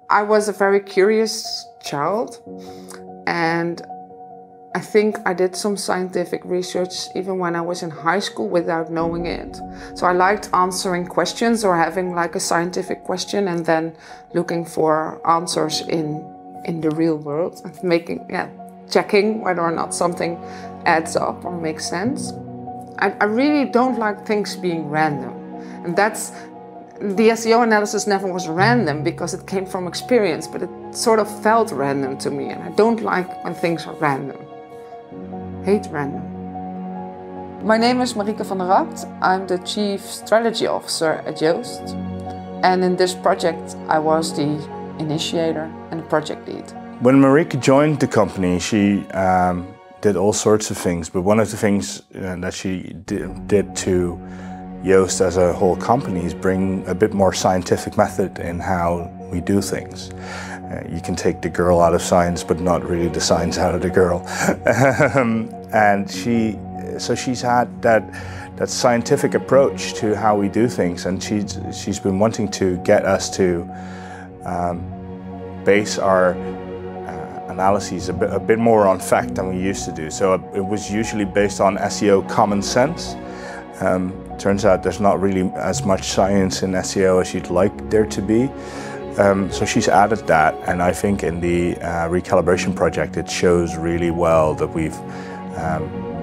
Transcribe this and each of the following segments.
I was a very curious child, and I think I did some scientific research even when I was in high school without knowing it. So I liked answering questions or having like a scientific question and then looking for answers in the real world and checking whether or not something adds up or makes sense. I really don't like things being random, and the SEO analysis never was random because it came from experience, but it sort of felt random to me, and I don't like when things are random. Hate random. My name is Marieke van der Rapt. I'm the Chief Strategy Officer at Yoast, and in this project I was the initiator and the project lead. When Marieke joined the company, she did all sorts of things, but one of the things that she did to Yoast as a whole company is bring a bit more scientific method in how we do things. You can take the girl out of science, but not really the science out of the girl. And she's had that scientific approach to how we do things, and she's been wanting to get us to base our analyses a bit more on fact than we used to do. So it was usually based on SEO common sense. Turns out there's not really as much science in SEO as you'd like there to be. So she's added that, and I think in the recalibration project it shows really well that we've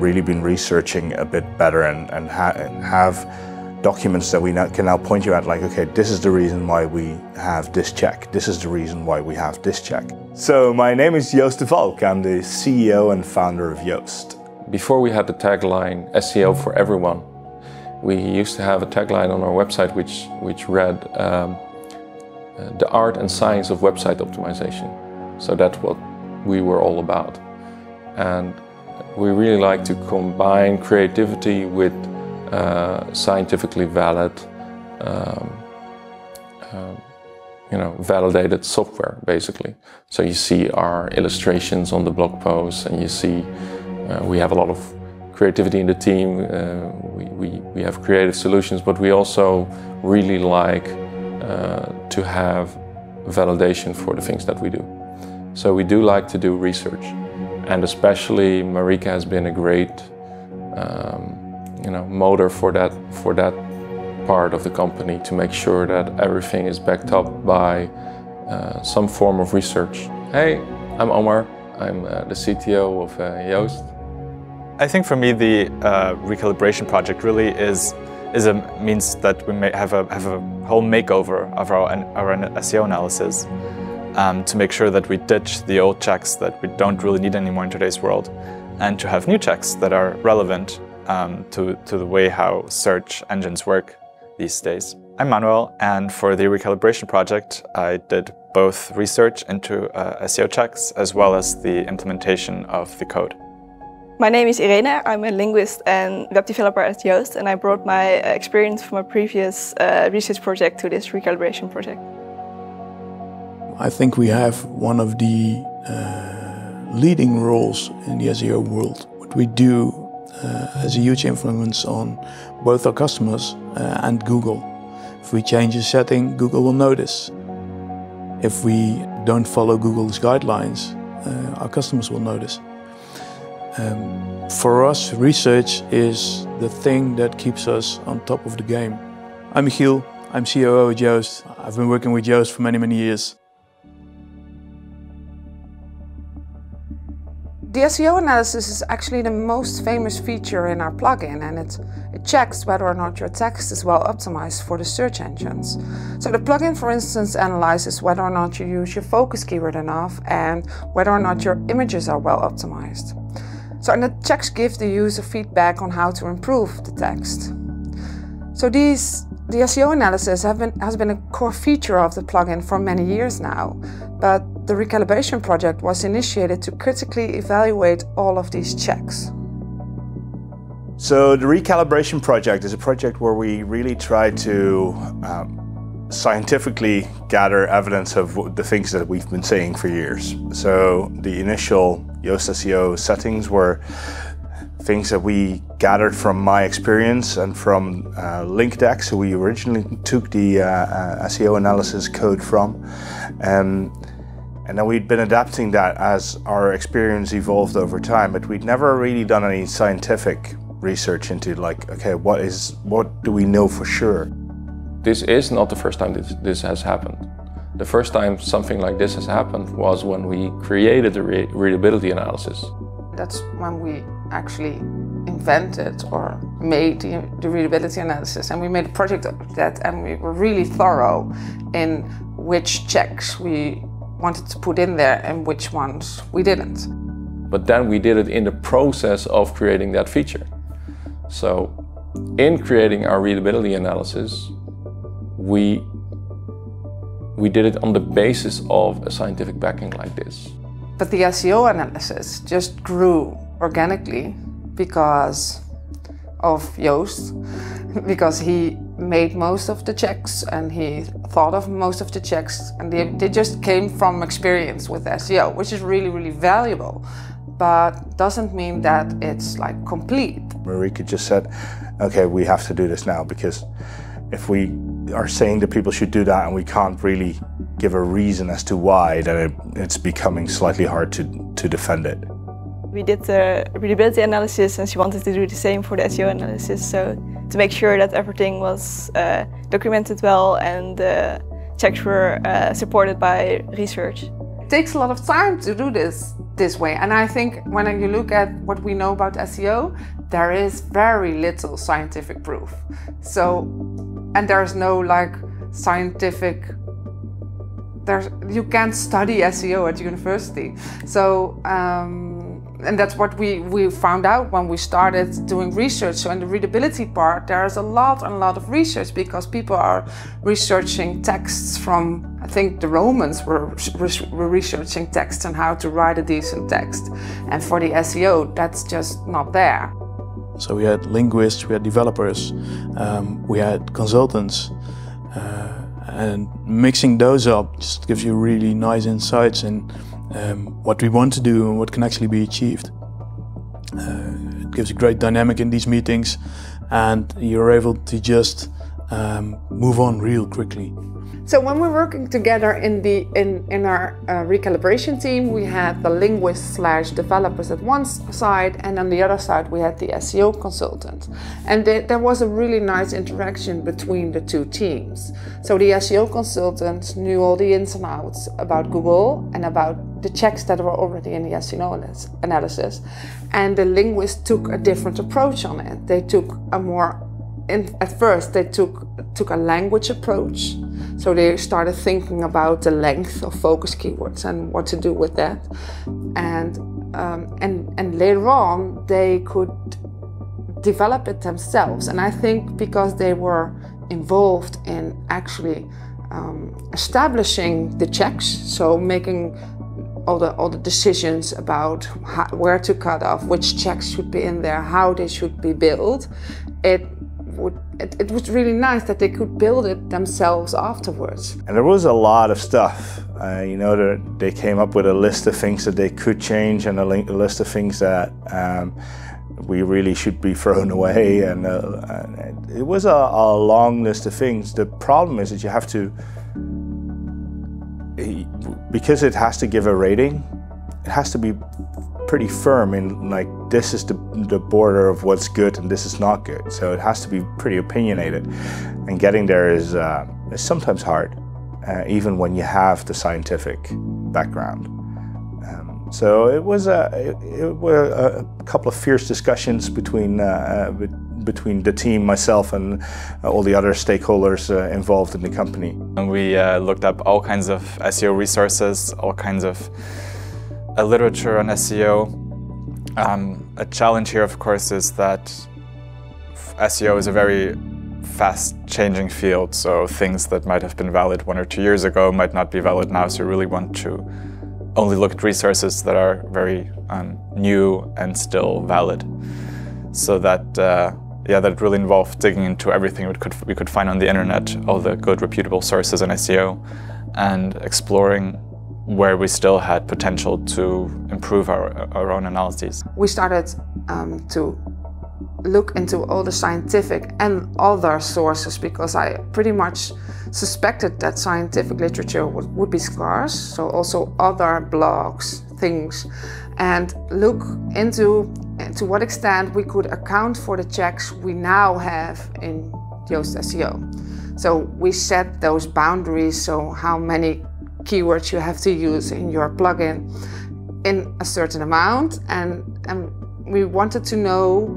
really been researching a bit better and have documents that we can now point you at, like, okay, this is the reason why we have this check, this is the reason why we have this check. So my name is Joost de Valk, I'm the CEO and founder of Yoast. Before we had the tagline SEO for everyone, we used to have a tagline on our website which read the art and science of website optimization. So that's what we were all about. And we really like to combine creativity with scientifically valid, validated software, basically. So you see our illustrations on the blog posts, and you see we have a lot of creativity in the team. We have creative solutions, but we also really like to have validation for the things that we do. So we do like to do research, and especially Marieke has been a great motor for that part of the company, to make sure that everything is backed up by some form of research. Hey, I'm Omar. I'm the CTO of Yoast. I think for me the recalibration project really is a means that we may have a whole makeover of our SEO analysis to make sure that we ditch the old checks that we don't really need anymore in today's world, and to have new checks that are relevant to the way how search engines work these days. I'm Manuel, and for the recalibration project I did both research into SEO checks as well as the implementation of the code. My name is Irene, I'm a linguist and web developer at Yoast, and I brought my experience from a previous research project to this recalibration project. I think we have one of the leading roles in the SEO world. What we do has a huge influence on both our customers and Google. If we change a setting, Google will notice. If we don't follow Google's guidelines, our customers will notice. For us, research is the thing that keeps us on top of the game. I'm Michiel, I'm COO at Yoast. I've been working with Yoast for many years. The SEO analysis is actually the most famous feature in our plugin, and it checks whether or not your text is well optimized for the search engines. So the plugin, for instance, analyzes whether or not you use your focus keyword enough and whether or not your images are well optimized. So, and the checks give the user feedback on how to improve the text. So the SEO analysis has been a core feature of the plugin for many years now, but the recalibration project was initiated to critically evaluate all of these checks. So the recalibration project is a project where we really try to scientifically gather evidence of the things that we've been saying for years. So the initial Yoast SEO settings were things that we gathered from my experience and from LinkDex, who we originally took the SEO analysis code from. And then we'd been adapting that as our experience evolved over time, but we'd never really done any scientific research into like, okay, what do we know for sure? This is not the first time this has happened. The first time something like this has happened was when we created the readability analysis. That's when we actually invented or made the readability analysis, and we made a project of that, and we were really thorough in which checks we wanted to put in there and which ones we didn't. But then we did it in the process of creating that feature. So in creating our readability analysis, we did it on the basis of a scientific backing like this. But the SEO analysis just grew organically because of Yoast, because he made most of the checks and he thought of most of the checks, and they just came from experience with SEO, which is really, really valuable, but doesn't mean that it's like complete. Marika just said, okay, we have to do this now, because if we are saying that people should do that and we can't really give a reason as to why, then it's becoming slightly hard to defend it. We did the readability analysis and she wanted to do the same for the SEO analysis, so to make sure that everything was documented well and the checks were supported by research. It takes a lot of time to do this way, and I think when you look at what we know about SEO, there is very little scientific proof. So, and there's no like scientific, you can't study SEO at university. So, and that's what we found out when we started doing research. So in the readability part, there's a lot of research, because people are researching texts from, I think the Romans were researching texts on how to write a decent text. And for the SEO, that's just not there. So we had linguists, we had developers, we had consultants, and mixing those up just gives you really nice insights in what we want to do and what can actually be achieved. It gives a great dynamic in these meetings, and you're able to just move on real quickly. So when we're working together in our recalibration team, we had the linguists/developers at one side, and on the other side we had the SEO consultant. And there was a really nice interaction between the two teams. So the SEO consultant knew all the ins and outs about Google and about the checks that were already in the SEO analysis, and the linguist took a different approach on it. They took a more, at first they took a language approach. So they started thinking about the length of focus keywords and what to do with that. And later on, they could develop it themselves. And I think because they were involved in actually establishing the checks, so making all the decisions about where to cut off, which checks should be in there, how they should be built, it was really nice that they could build it themselves afterwards. And there was a lot of stuff. You know, they came up with a list of things that they could change and a list of things that we really should be thrown away. And it was a long list of things. The problem is that you have to, because it has to give a rating, it has to be pretty firm in like, this is the border of what's good and this is not good. So it has to be pretty opinionated, and getting there is sometimes hard, even when you have the scientific background. So it were a couple of fierce discussions between the team, myself, and all the other stakeholders involved in the company. And we looked up all kinds of SEO resources, all kinds of literature on SEO. A challenge here, of course, is that SEO is a very fast-changing field, so things that might have been valid 1 or 2 years ago might not be valid now, so you really want to only look at resources that are very new and still valid. So that, that really involved digging into everything we could find on the internet, all the good reputable sources on SEO, and exploring where we still had potential to improve our own analyses. We started to look into all the scientific and other sources, because I pretty much suspected that scientific literature would be scarce, so also other blogs, things, and look into to what extent we could account for the checks we now have in Yoast SEO. So we set those boundaries, so how many keywords you have to use in your plugin in a certain amount, and we wanted to know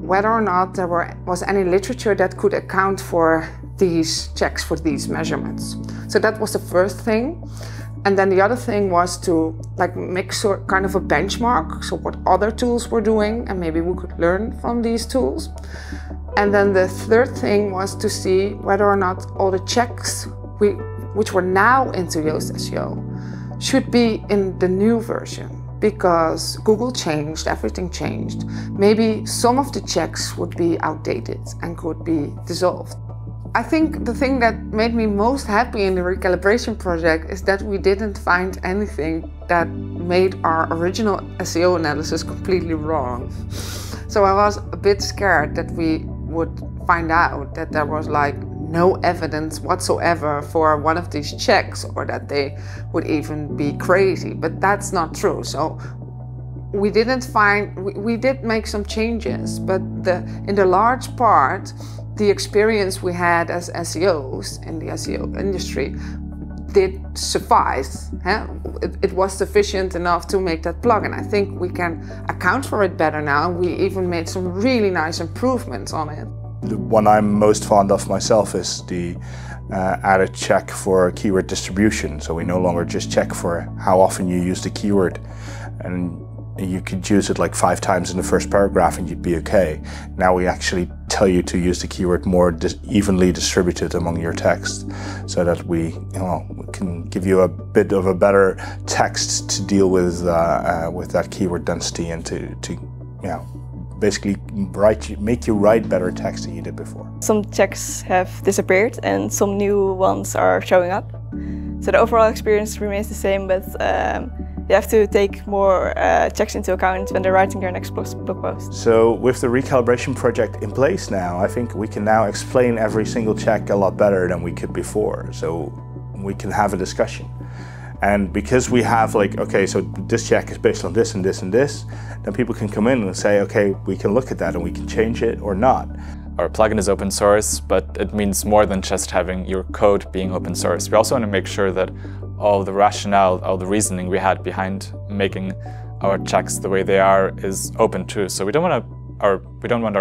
whether or not there was any literature that could account for these checks, for these measurements. So that was the first thing. And then the other thing was to make kind of a benchmark, so what other tools were doing, and maybe we could learn from these tools. And then the third thing was to see whether or not all the checks which were now into Yoast SEO should be in the new version. Because Google changed, everything changed. Maybe some of the checks would be outdated and could be dissolved. I think the thing that made me most happy in the recalibration project is that we didn't find anything that made our original SEO analysis completely wrong. So I was a bit scared that we would find out that there was no evidence whatsoever for one of these checks, or that they would even be crazy, but that's not true. So we did make some changes, but in the large part, the experience we had as SEOs in the SEO industry did suffice. It was sufficient enough to make that plugin. I think we can account for it better now. We even made some really nice improvements on it. The one I'm most fond of myself is the added check for keyword distribution. So we no longer just check for how often you use the keyword, and you could use it 5 times in the first paragraph and you'd be okay. Now we actually tell you to use the keyword more evenly distributed among your text, so that we can give you a bit of a better text to deal with that keyword density, and to basically make you write better text than you did before. Some checks have disappeared and some new ones are showing up. So the overall experience remains the same, but you have to take more checks into account when they're writing their next blog post. So with the recalibration project in place now, I think we can now explain every single check a lot better than we could before. So we can have a discussion. And because we have okay, so this check is based on this and this and this, then people can come in and say, okay, we can look at that and we can change it or not. Our plugin is open source, but it means more than just having your code being open source. We also want to make sure that all the rationale, all the reasoning we had behind making our checks the way they are is open too. So we don't want our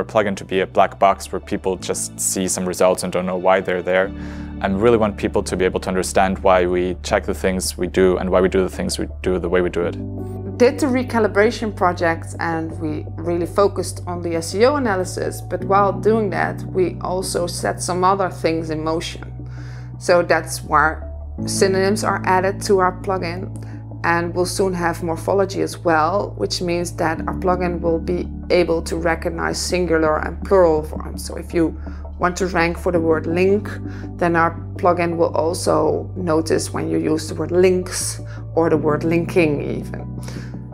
plugin to be a black box where people just see some results and don't know why they're there. And we really want people to be able to understand why we check the things we do and why we do the things we do the way we do it. Did the recalibration project, and we really focused on the SEO analysis, but while doing that, we also set some other things in motion. So that's where synonyms are added to our plugin, and we'll soon have morphology as well, which means that our plugin will be able to recognize singular and plural forms. So if you want to rank for the word link, then our plugin will also notice when you use the word links or the word linking even.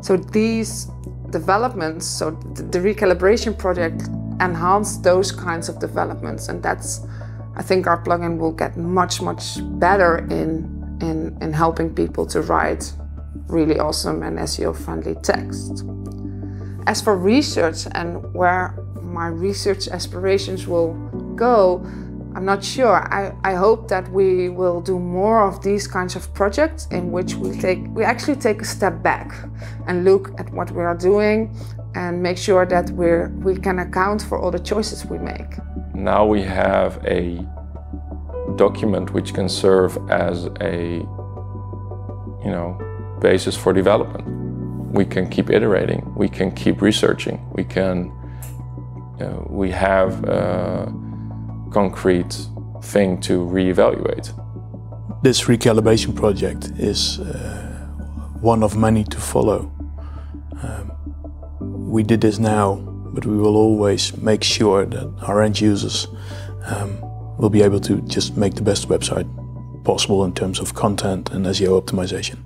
So these developments, so the recalibration project enhanced those kinds of developments, and I think our plugin will get much better in helping people to write really awesome and SEO-friendly text. As for research and where my research aspirations will go, I'm not sure. I hope that we will do more of these kinds of projects in which we actually take a step back and look at what we are doing and make sure that we can account for all the choices we make. Now we have a document which can serve as a basis for development. We can keep iterating, we can keep researching, we have a concrete thing to reevaluate. This recalibration project is one of many to follow. We did this now, but we will always make sure that our end users will be able to just make the best website possible in terms of content and SEO optimization.